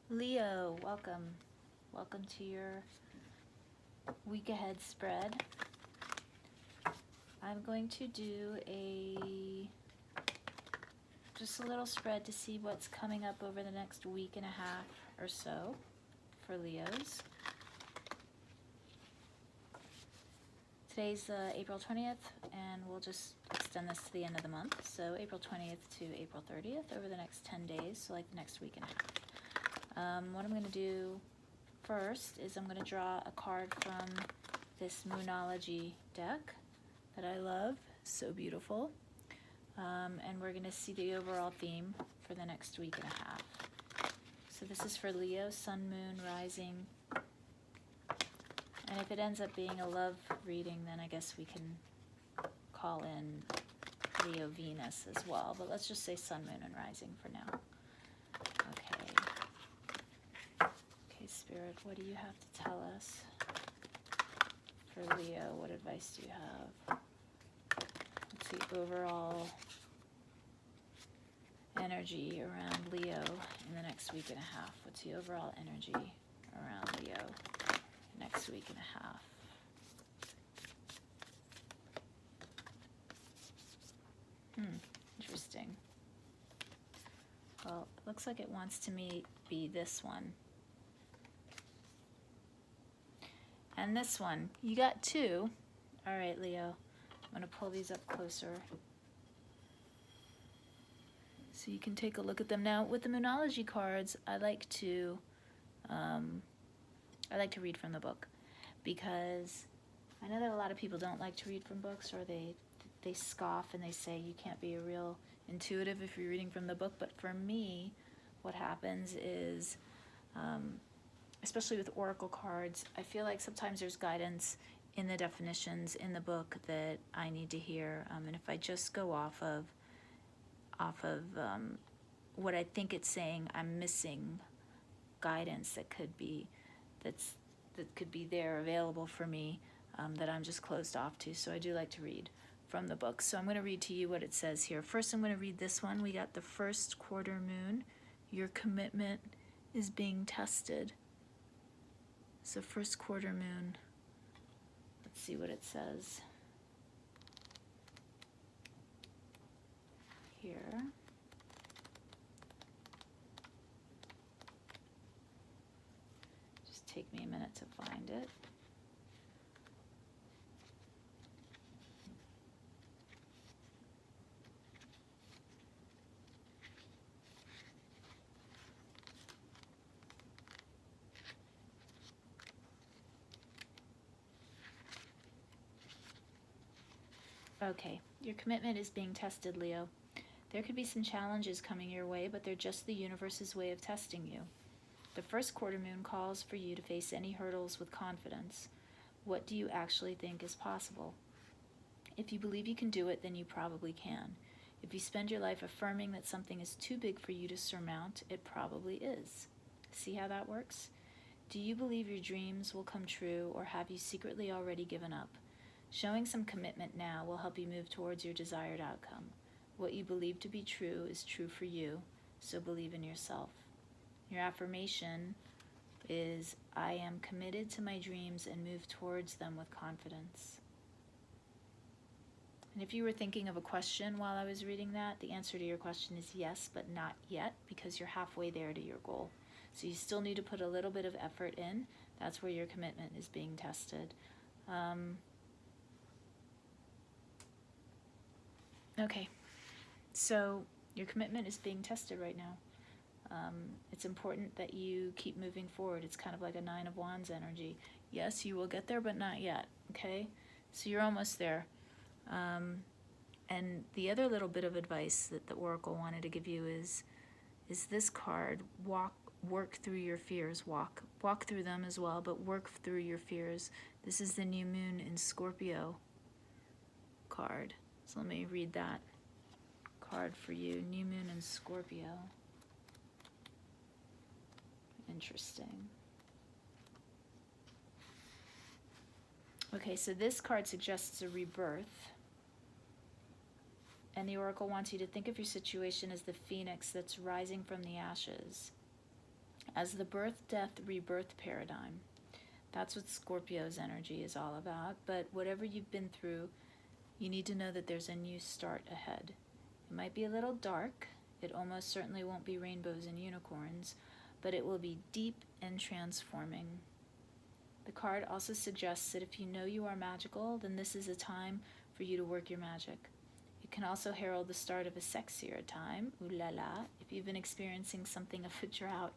Leo, welcome. Welcome to your week ahead spread. I'm going to do just a little spread to see what's coming up over the next week and a half or so for Leos. Today's April 20th, and we'll just extend this to the end of the month. So April 20th to April 30th over the next 10 days, so like the next week and a half. What I'm going to do first is I'm going to draw a card from this Moonology deck that I love, so beautiful. And we're going to see the overall theme for the next week and a half. So this is for Leo, Sun, Moon, Rising. And if it ends up being a love reading, then I guess we can call in Leo, Venus as well. But let's just say Sun, Moon, and Rising for now. Okay, Spirit, what do you have to tell us for Leo? What advice do you have? Let's see, overall energy around Leo in the next week and a half. What's the overall energy around Leo next week and a half? Interesting. Well, it looks like it wants to be this one. And this one. You got two. All right, Leo. I'm going to pull these up closer so you can take a look at them. Now, with the Moonology cards, I like to read from the book, because I know that a lot of people don't like to read from books, or they scoff and they say you can't be a real intuitive if you're reading from the book. But for me, what happens is, especially with oracle cards, I feel like sometimes there's guidance in the definitions in the book that I need to hear, and if I just go off of what I think it's saying, I'm missing guidance that could be there available for me, that I'm just closed off to. So I do like to read from the book. So I'm going to read to you what it says here. First, I'm going to read this one. We got the first quarter moon. Your commitment is being tested. So first quarter moon. Let's see what it says here. Just take me a minute to find it. Okay, your commitment is being tested, Leo. There could be some challenges coming your way, but they're just the universe's way of testing you. The first quarter moon calls for you to face any hurdles with confidence. What do you actually think is possible? If you believe you can do it, then you probably can. If you spend your life affirming that something is too big for you to surmount, it probably is. See how that works? Do you believe your dreams will come true, or have you secretly already given up? Showing some commitment now will help you move towards your desired outcome. What you believe to be true is true for you, so believe in yourself. Your affirmation is, I am committed to my dreams and move towards them with confidence. And if you were thinking of a question while I was reading that, the answer to your question is yes, but not yet, because you're halfway there to your goal. So you still need to put a little bit of effort in. That's where your commitment is being tested. Okay, so your commitment is being tested right now. It's important that you keep moving forward. It's kind of like a Nine of Wands energy. Yes, you will get there, but not yet, okay? So you're almost there. And the other little bit of advice that the Oracle wanted to give you is this card, work through your fears. Walk through them as well, but work through your fears. This is the new moon in Scorpio card. So let me read that card for you. New moon in Scorpio. Interesting. Okay, so this card suggests a rebirth. And the Oracle wants you to think of your situation as the phoenix that's rising from the ashes. as the birth, death, rebirth paradigm. That's what Scorpio's energy is all about. But whatever you've been through, you need to know that there's a new start ahead. It might be a little dark. It almost certainly won't be rainbows and unicorns, but it will be deep and transforming. The card also suggests that if you know you are magical, then this is a time for you to work your magic. It can also herald the start of a sexier time, ooh la la, if you've been experiencing something of a drought,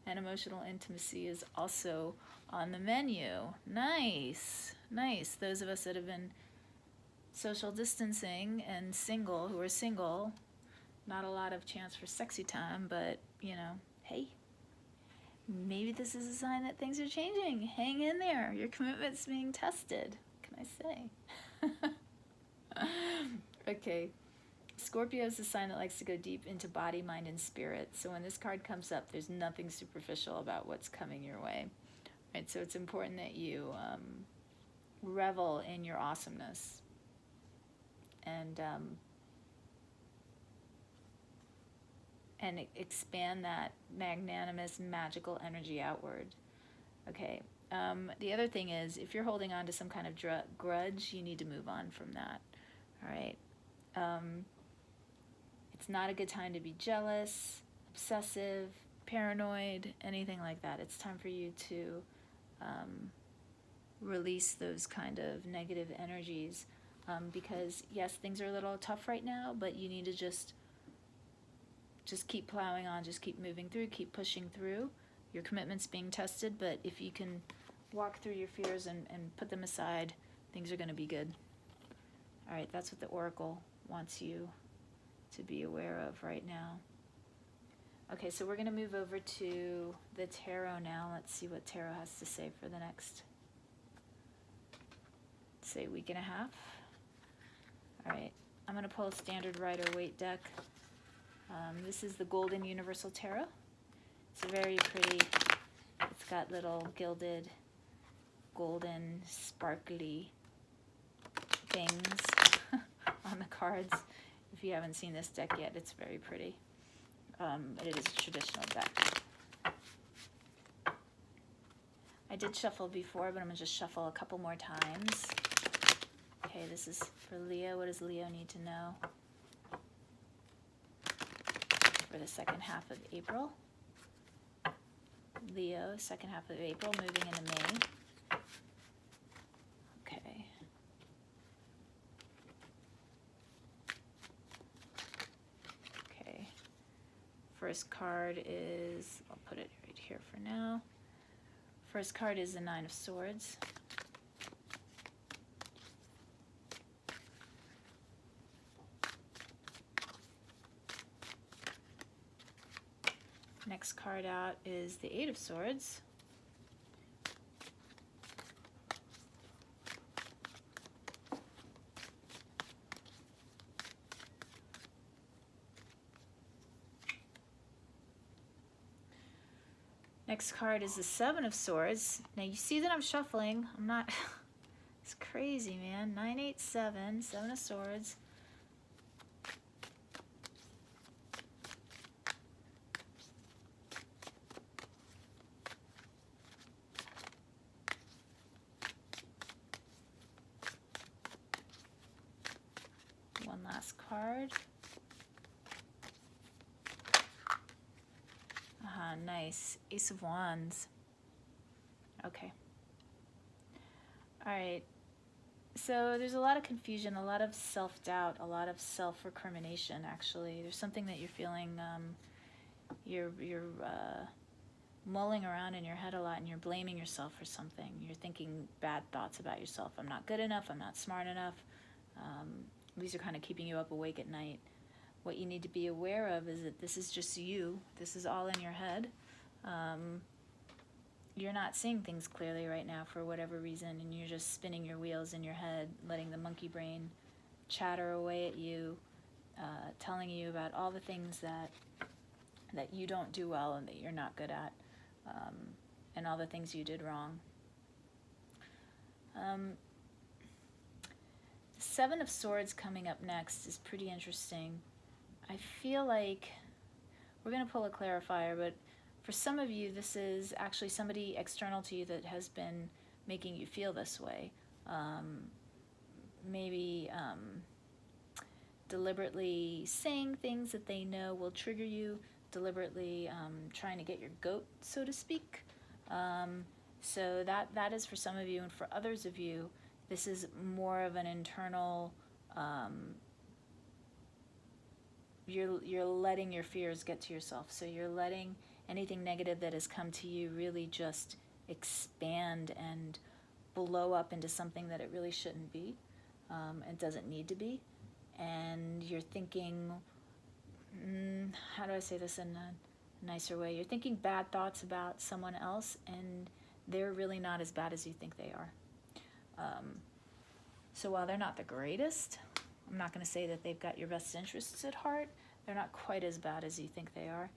and emotional intimacy is also on the menu. Nice, nice. Those of us that have been social distancing and single, who are single, not a lot of chance for sexy time, but, you know, hey, maybe this is a sign that things are changing. Hang in there. Your commitment's being tested. What can I say? Okay. Scorpio is a sign that likes to go deep into body, mind, and spirit. So when this card comes up, there's nothing superficial about what's coming your way. Right? So it's important that you revel in your awesomeness and expand that magnanimous, magical energy outward. Okay. The other thing is, if you're holding on to some kind of grudge, you need to move on from that. All right. It's not a good time to be jealous, obsessive, paranoid, anything like that. It's time for you to release those kind of negative energies because, yes, things are a little tough right now, but you need to just keep plowing on, just keep moving through, keep pushing through. Your commitment's being tested, but if you can walk through your fears and put them aside, things are going to be good. All right, that's what the Oracle wants you to be aware of right now. Okay, so we're going to move over to the Tarot now. Let's see what Tarot has to say for the next, say, week and a half. All right, I'm going to pull a standard Rider-Waite deck. This is the Golden Universal Tarot. It's very pretty. It's got little gilded, golden, sparkly things on the cards. If you haven't seen this deck yet, it's very pretty. It is a traditional deck. I did shuffle before, but I'm going to just shuffle a couple more times. Okay, this is for Leo. What does Leo need to know for the second half of April? Leo, second half of April, moving into May. Okay. Okay. First card is, I'll put it right here for now. First card is the Nine of Swords. Next card out is the Eight of Swords. Next card is the Seven of Swords. Now you see that I'm shuffling. I'm not, it's crazy, man. 9, 8, 7, Seven of Swords. One last card. Nice. Ace of Wands. Okay. All right. So there's a lot of confusion, a lot of self-doubt, a lot of self-recrimination, actually. There's something that you're feeling, you're mulling around in your head a lot, and you're blaming yourself for something. You're thinking bad thoughts about yourself. I'm not good enough. I'm not smart enough. These are kind of keeping you up awake at night. What you need to be aware of is that this is just you. This is all in your head. You're not seeing things clearly right now for whatever reason, and you're just spinning your wheels in your head, letting the monkey brain chatter away at you, telling you about all the things that you don't do well and that you're not good at, and all the things you did wrong. The Seven of Swords coming up next is pretty interesting. I feel like we're going to pull a clarifier, but For some of you, this is actually somebody external to you that has been making you feel this way. Maybe deliberately saying things that they know will trigger you, deliberately trying to get your goat, so to speak. So that is for some of you, and for others of you, this is more of an internal, you're letting your fears get to yourself. So you're letting anything negative that has come to you really just expand and blow up into something that it really shouldn't be, and doesn't need to be. And you're thinking, how do I say this in a nicer way? You're thinking bad thoughts about someone else, and they're really not as bad as you think they are. So while they're not the greatest, I'm not going to say that they've got your best interests at heart. They're not quite as bad as you think they are.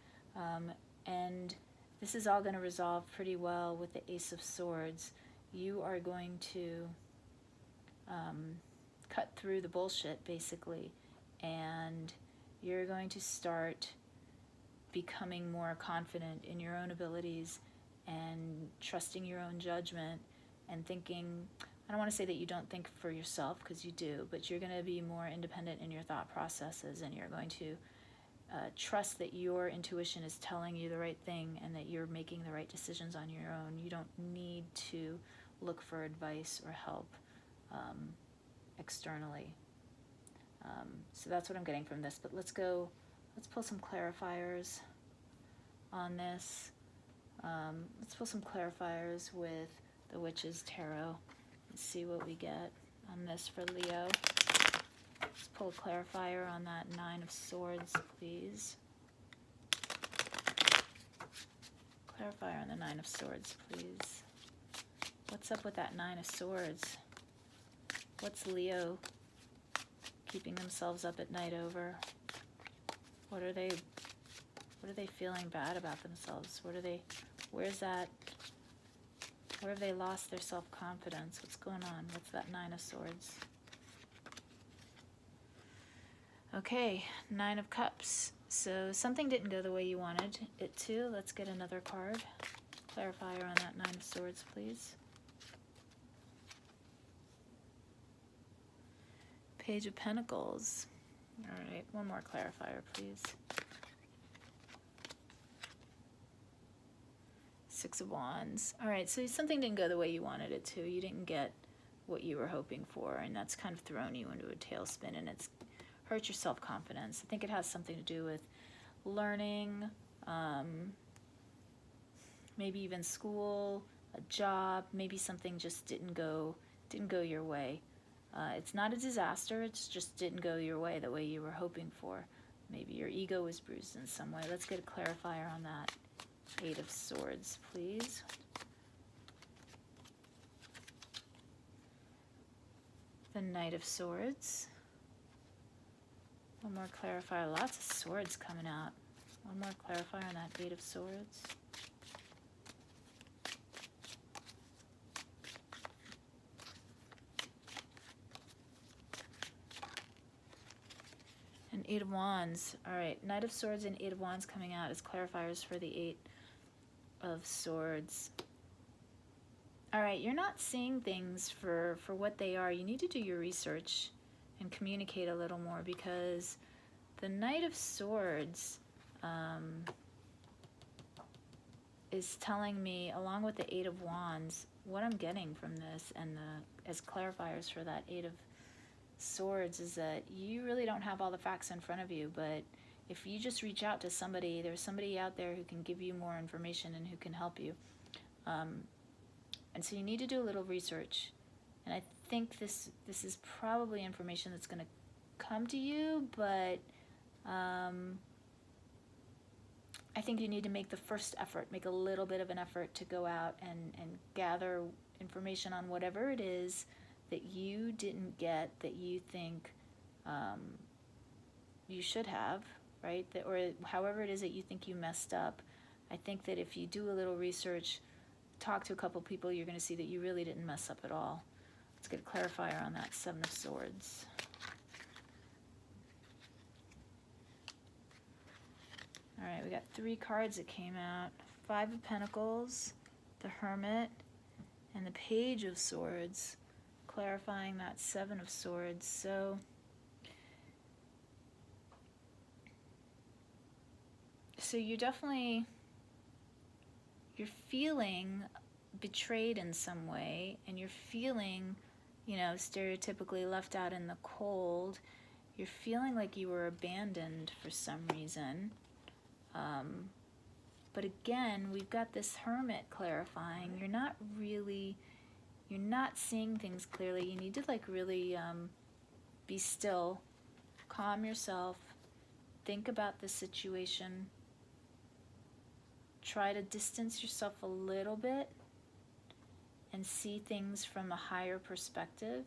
And this is all going to resolve pretty well with the Ace of Swords. You are going to cut through the bullshit, basically, and you're going to start becoming more confident in your own abilities and trusting your own judgment and thinking, I don't want to say that you don't think for yourself, because you do, but you're going to be more independent in your thought processes, and you're going to trust that your intuition is telling you the right thing and that you're making the right decisions on your own. You don't need to look for advice or help externally. So that's what I'm getting from this, but let's pull some clarifiers on this. Let's pull some clarifiers with the Witch's Tarot and see what we get on this for Leo. Let's pull a clarifier on that Nine of Swords, please. Clarifier on the Nine of Swords, please. What's up with that Nine of Swords? What's Leo keeping themselves up at night over? What are they feeling bad about themselves? Where have they lost their self-confidence? What's going on? What's that Nine of Swords? Okay, Nine of Cups. So something didn't go the way you wanted it to. Let's get another card. Clarifier on that Nine of Swords, please. Page of Pentacles. All right, one more clarifier, please. Six of Wands. All right, so something didn't go the way you wanted it to. You didn't get what you were hoping for, and that's kind of thrown you into a tailspin, and it's hurt your self-confidence. I think it has something to do with learning, maybe even school, a job, maybe something just didn't go your way. It's not a disaster, it just didn't go your way the way you were hoping for. Maybe your ego was bruised in some way. Let's get a clarifier on that. Eight of Swords, please. The Knight of Swords. One more clarifier. Lots of swords coming out. One more clarifier on that Eight of Swords. And Eight of Wands. All right, Knight of Swords and Eight of Wands coming out as clarifiers for the Eight of Swords. All right, you're not seeing things for what they are. You need to do your research and communicate a little more, because the Knight of Swords is telling me, along with the Eight of Wands, what I'm getting from this, and as clarifiers for that Eight of Swords, is that you really don't have all the facts in front of you, but if you just reach out to somebody, there's somebody out there who can give you more information and who can help you. And so you need to do a little research. And I think this is probably information that's going to come to you, but I think you need to make the first effort, make a little bit of an effort to go out and gather information on whatever it is that you didn't get, that you think you should have, right? Or however it is that you think you messed up. I think that if you do a little research, talk to a couple people, you're going to see that you really didn't mess up at all. Let's get a clarifier on that Seven of Swords. All right, we got three cards that came out. Five of Pentacles, the Hermit, and the Page of Swords, clarifying that Seven of Swords. So you're feeling betrayed in some way, and you're feeling, stereotypically left out in the cold. You're feeling like you were abandoned for some reason. But again, we've got this Hermit clarifying. You're not seeing things clearly. You need to really be still, calm yourself, think about the situation, try to distance yourself a little bit and see things from a higher perspective,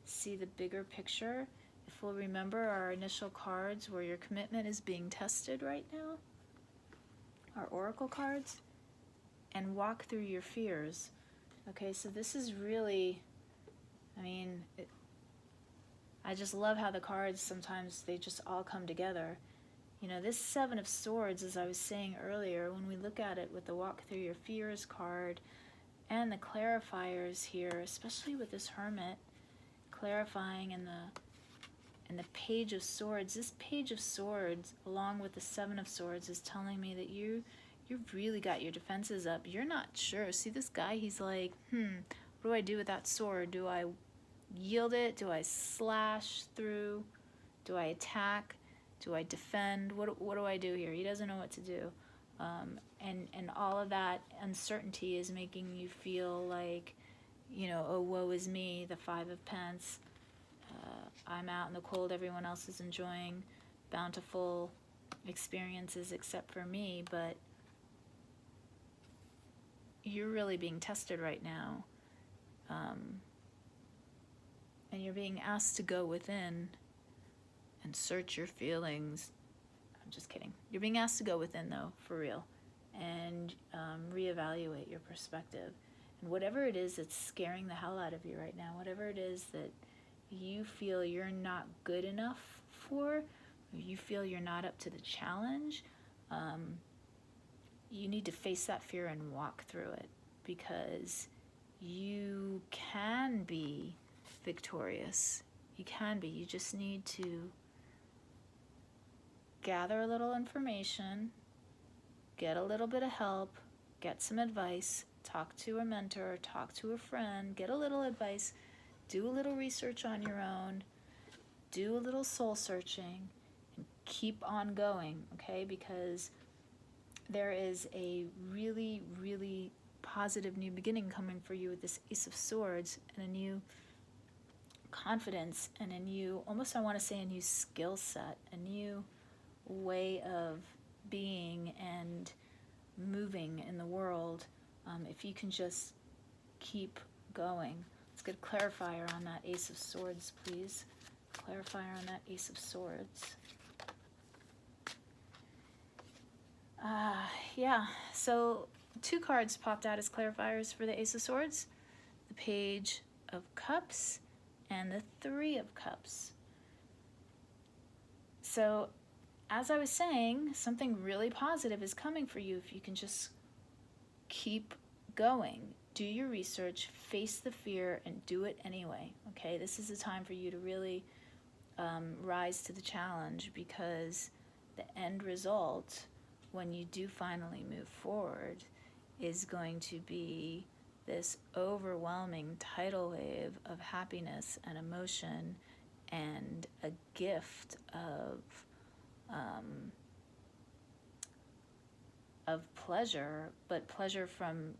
see the bigger picture. If we'll remember our initial cards where your commitment is being tested right now, our oracle cards, and walk through your fears. Okay, so this is really, I just love how the cards sometimes, they just all come together. This Seven of Swords, as I was saying earlier, when we look at it with the Walk Through Your Fears card and the clarifiers here, especially with this Hermit clarifying and the Page of Swords. This Page of Swords, along with the Seven of Swords, is telling me that you've really got your defenses up. You're not sure. See this guy? He's like, what do I do with that sword? Do I yield it? Do I slash through? Do I attack? Do I defend? What do I do here? He doesn't know what to do. And all of that uncertainty is making you feel like, oh, woe is me, the Five of Pence. I'm out in the cold. Everyone else is enjoying bountiful experiences except for me. But you're really being tested right now. And you're being asked to go within and search your feelings. I'm just kidding. You're being asked to go within, though, for real, and reevaluate your perspective. And whatever it is that's scaring the hell out of you right now, whatever it is that you feel you're not good enough for, or you feel you're not up to the challenge, you need to face that fear and walk through it, because you can be victorious. You can be. You just need to gather a little information, get a little bit of help, get some advice, talk to a mentor, talk to a friend, get a little advice, do a little research on your own, do a little soul searching, and keep on going, okay? Because there is a really, really positive new beginning coming for you with this Ace of Swords, and a new confidence, and a new, almost I want to say a new skill set, a new way of being and moving in the world, if you can just keep going. Let's get a clarifier on that Ace of Swords, please. Clarifier on that Ace of Swords. So 2 cards popped out as clarifiers for the Ace of Swords. The Page of Cups and the Three of Cups. So, as I was saying, something really positive is coming for you if you can just keep going. Do your research, face the fear, and do it anyway, okay? This is a time for you to really rise to the challenge, because the end result, when you do finally move forward, is going to be this overwhelming tidal wave of happiness and emotion, and a gift of pleasure, but pleasure from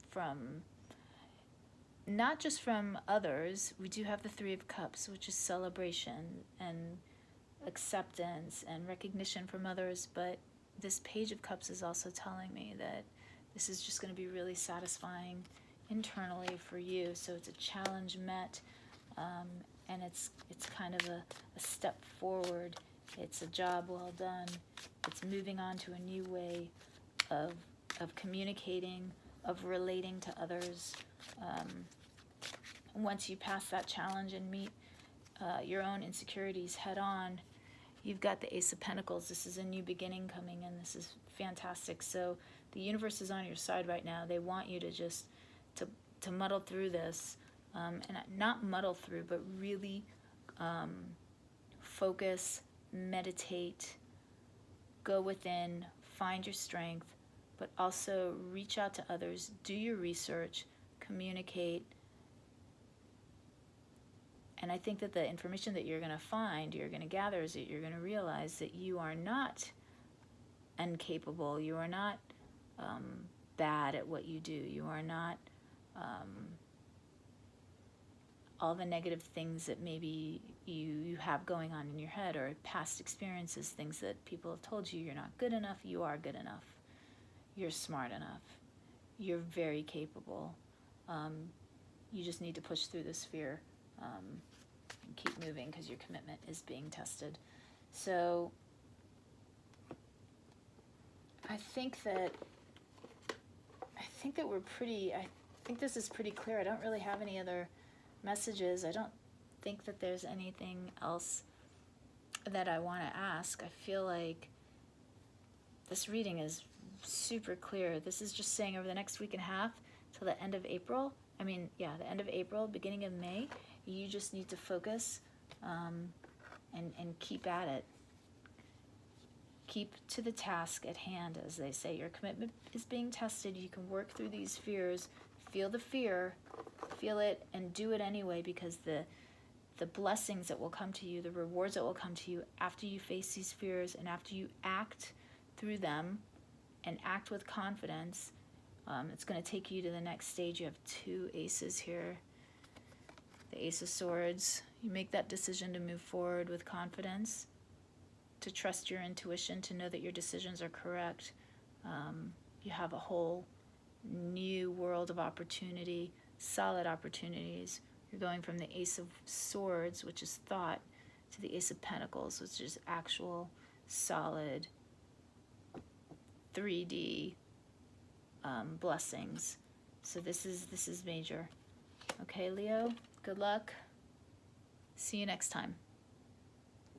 not just from others. We do have the Three of Cups, which is celebration and acceptance and recognition from others, but this Page of Cups is also telling me that this is just going to be really satisfying internally for you. So it's a challenge met, and it's kind of a step forward. It's a job well done. It's moving on to a new way of communicating, of relating to others. Once you pass that challenge and meet your own insecurities head on, you've got the Ace of Pentacles. This is a new beginning coming in. This is fantastic. So the universe is on your side right now. They want you to just to muddle through this, and not muddle through, but really focus, meditate, go within, find your strength, but also reach out to others, do your research, communicate. And I think that the information that you're going to find, you're going to gather, is that you're going to realize that you are not incapable, you are not bad at what you do, you are not all the negative things that maybe you have going on in your head, or past experiences, things that people have told you. You're not good enough. You are good enough. You're smart enough. You're very capable. You just need to push through this fear and keep moving, because your commitment is being tested. So I think that we're pretty, I think this is pretty clear. I don't really have any other messages. I don't think that there's anything else that I want to ask. I feel like this reading is super clear. This is just saying over the next week and a half till the end of April, the end of April, beginning of May, you just need to focus and keep at it. Keep to the task at hand, as they say. Your commitment is being tested. You can work through these fears. Feel the fear, feel it, and do it anyway, because the blessings that will come to you, the rewards that will come to you after you face these fears and after you act through them and act with confidence, it's going to take you to the next stage. You have 2 aces here. The Ace of Swords. You make that decision to move forward with confidence, to trust your intuition, to know that your decisions are correct. You have a whole new world of opportunity, solid opportunities. You're going from the Ace of Swords, which is thought, to the Ace of Pentacles, which is actual, solid, 3D blessings. So this is major. Okay, Leo, good luck. See you next time.